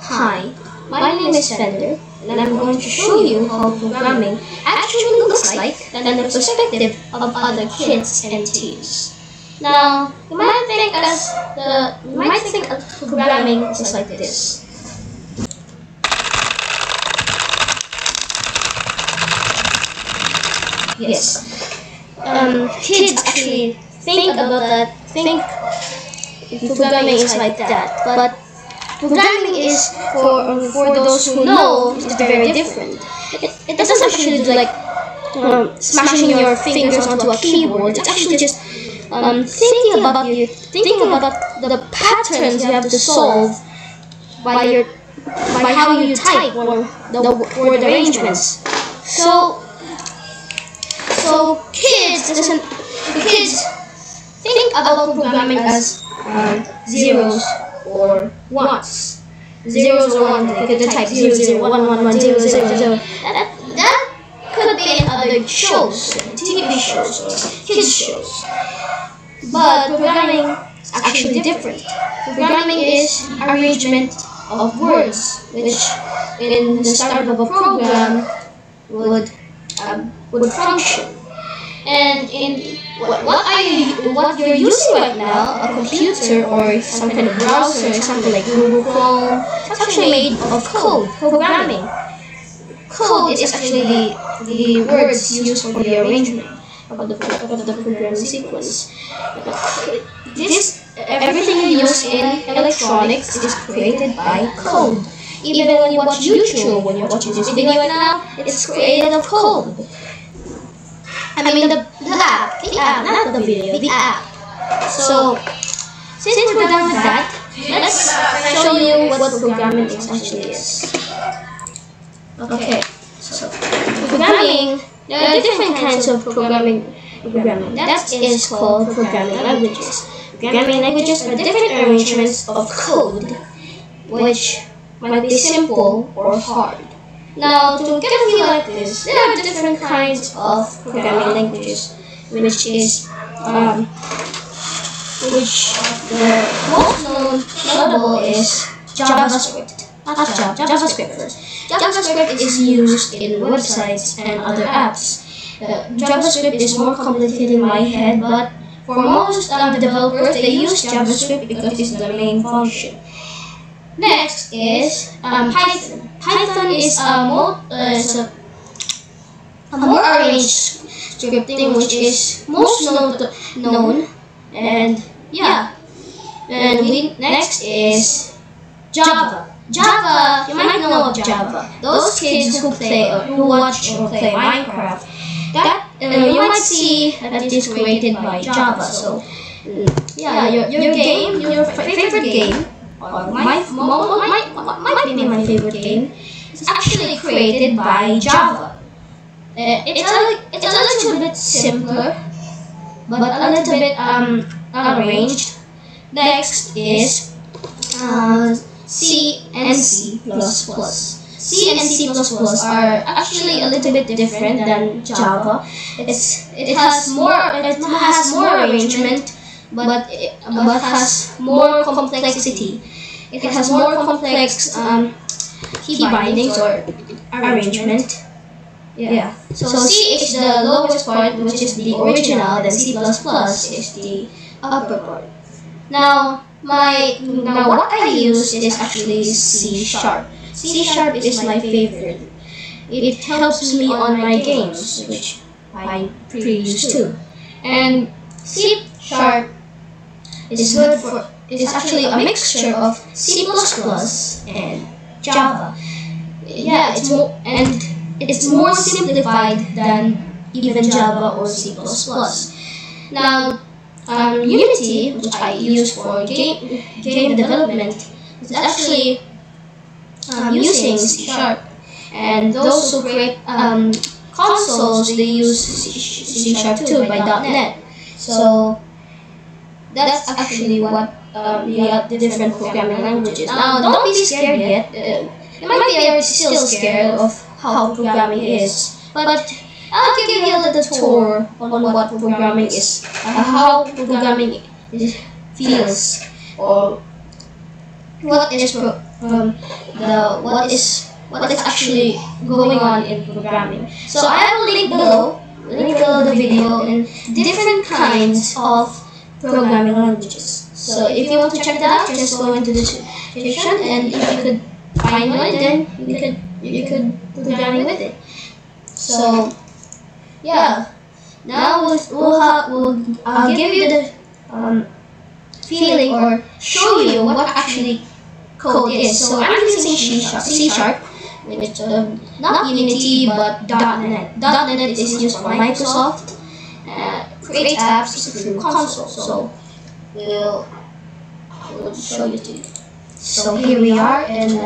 Hi, my name is Fender, and I'm going to show you how programming actually looks like from the perspective of other kids and teens. Now, you might think of programming is like this. Yes, kids actually think about that, think programming is like that, but programming is for those who know is very different. It doesn't actually do like smashing your fingers onto a keyboard. It's actually just thinking about the patterns you have to solve by how you type or the word arrangements. So kids think about programming as zeros or ones. Zeros or ones. They could type 0, 0, 1, 1, 1, 0, 0, 0. That could be in other shows, TV shows, or kids shows. But programming is actually different. Programming is arrangement of words, which in the start of a program would function. And in what you're using right now, a computer or some kind of browser, something like Google Chrome, it's actually made of code, programming. Code is actually the words used for the arrangement of the program sequence. Everything you use in electronics is created by code. Even when you watch YouTube, when you're watching this video right now, it's created of code. I mean the app, not the video, the app. So, since we're done with that, let's show you what programming actually is. Okay, so programming, there are different kinds of programming. That is called programming languages. Programming languages are different arrangements of code, which might be simple or hard. Now, to get a feel like this, there are different kinds of programming languages, which the most notable is JavaScript. Not Java, JavaScript first. JavaScript is used in websites and other apps. JavaScript is more complicated in my head, but for most developers, they use JavaScript because it's the main function. Next is Python. Python is a more arranged scripting, which is most known, and yeah. And next is Java. Java, you might know of Java. Those kids who watch or play Minecraft, that you might see that it is created by Java. So yeah, your favorite game. Might be my favorite game. It's actually created by Java. It's a little bit simpler, but a little bit arranged. Next is C and C++. C and C++ are actually a little bit different than Java. It has more arrangement, but has more complexity. It has more complex key bindings or arrangement. Yeah. So C is the lowest part, which is the original. Then C++ is the upper part. Now what I use is actually C#. C# is my favorite. It helps me on my games, which I pretty used to. And C# is good for. It is actually a mixture of C++ and Java. Yeah, it's more simplified than even Java or C++. Now, Unity, which I use for game development, is actually using C#. And those who create consoles, they use C# too by .NET. So that's actually what the different programming languages. Now, don't be scared yet. You might be still scared of how programming is, but I'll give you a little tour on what programming is, how programming feels, or what is actually going on in programming. So I will link below the video in different kinds of programming languages. So if you want to check that out, just go into the description, and if you could find one, then you could programming with it. So yeah, now I'll give you the feeling or show you what actually code is. So I'm using C Sharp, which not Unity but .NET. .NET is used for Microsoft, create apps through console. So we'll show you to you. So here we are in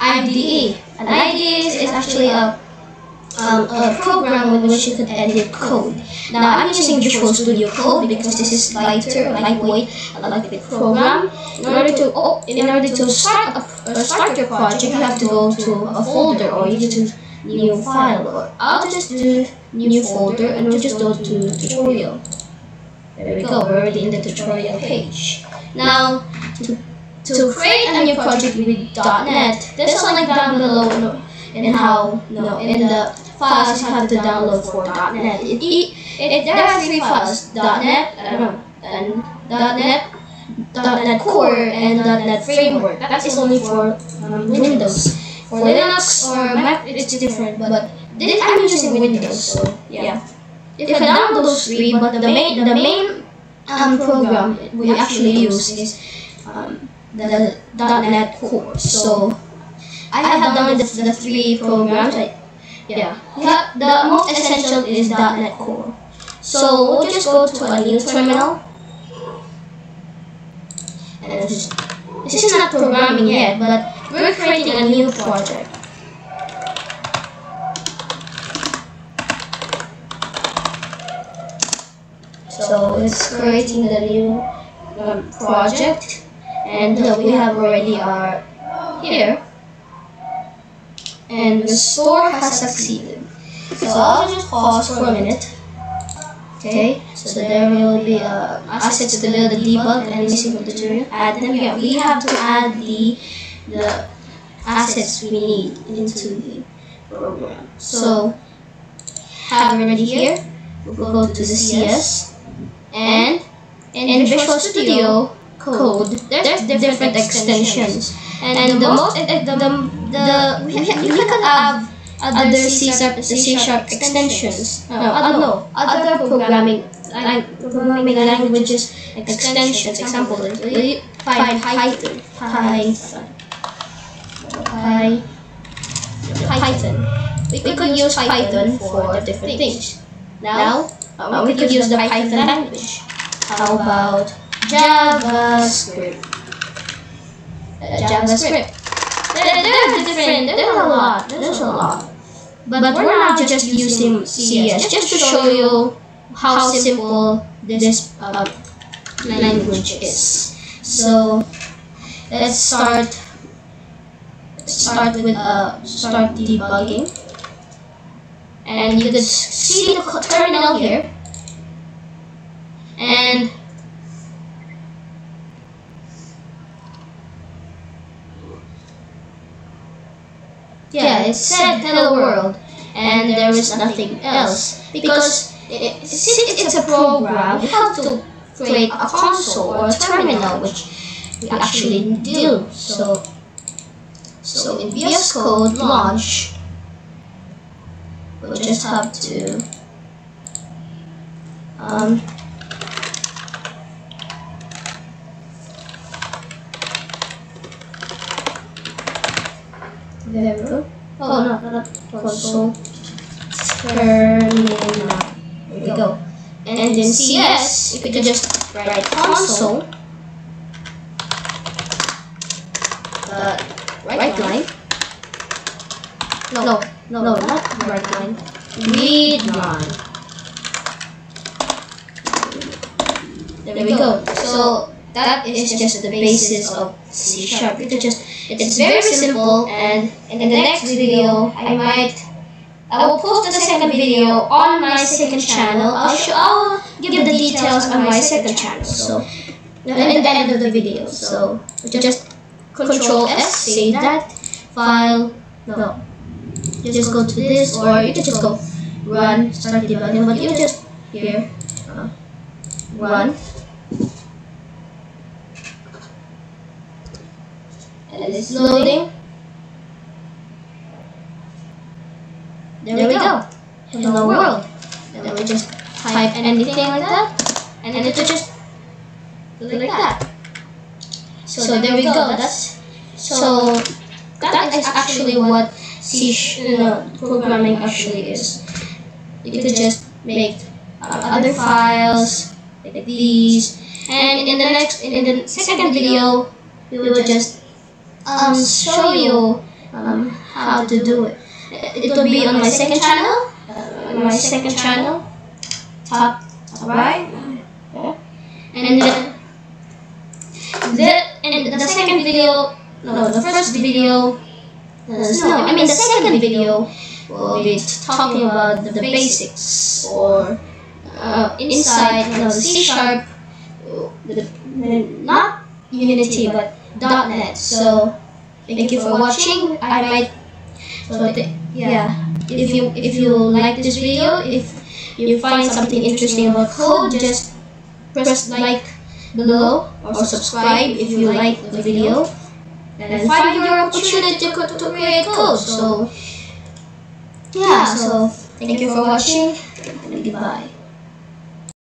IDE. An IDE is actually a program with which you could edit code. Now I'm using Visual Studio Code because this is lightweight, a lightweight program. In order to start your project, you have to go to a folder or you to new file. Or I'll just do new folder and we'll just go to tutorial. There we go. We're already in the tutorial page. Now to create a new project with .NET, there's a link down below in the files you have to download for .NET. There are 3 files: .NET and .NET Core and .NET Framework. That is only for Windows. For Linux or Mac, it's different. But I'm using Windows, so yeah. You can download those 3, but the main program we actually use is the .NET Core. So I have downloaded the 3 programs. The most essential is .NET Core. So we'll just go to a new terminal. And this is not programming yet, but we're creating a new project. So it's creating the new project, and we have already our here. And restore has succeeded. So I'll just pause for a minute. Okay, so there will be assets to build the debug and missing tutorial. Add them. Yeah, we have to add the assets we need into the program. So have already here. We'll go to the CS, and in Visual Studio Code, there's different extensions. And the most we can have other C Sharp extensions. Other programming languages extensions. Example, Python. We could use Python for different things. Now we could use the Python language. How about JavaScript? There's a lot. But we're now just using CS just to show you how simple this language is. So let's start with start debugging, and you could see the terminal here, and it said hello world, and there is nothing else because since it's a program, we have to create a console or a terminal, which we actually do. So in VS Code launch, we'll just have to there we go. Oh no, not console. Terminal. There we go. And in CS, you could just write console. Right line. No, not right line. Read line. There we go. So that is just the basis of C Sharp. It's very simple, and in the next video I will post the second video on my second channel. I'll give the details on my second channel. So in the end of the video. So just Control S, save that. File, no. Just go to this, or you can just go run, start debugging, but you just here, run. And it's loading. There we go. Hello world. Then we just type anything like that, and it will just like that. So there we go. That is actually what programming actually is. You could just make other files like these, and in the second video, we will just show you how to do it. It will be on my second channel. Top right. And then the second video, no, the first video, the second video will be talking about the basics, or inside, the C#, not Unity but .NET. So thank you for watching. If you like this video, if you find something interesting about code, just press like below or subscribe if you like the video, and find your opportunity to create code. So thank you for watching, and goodbye.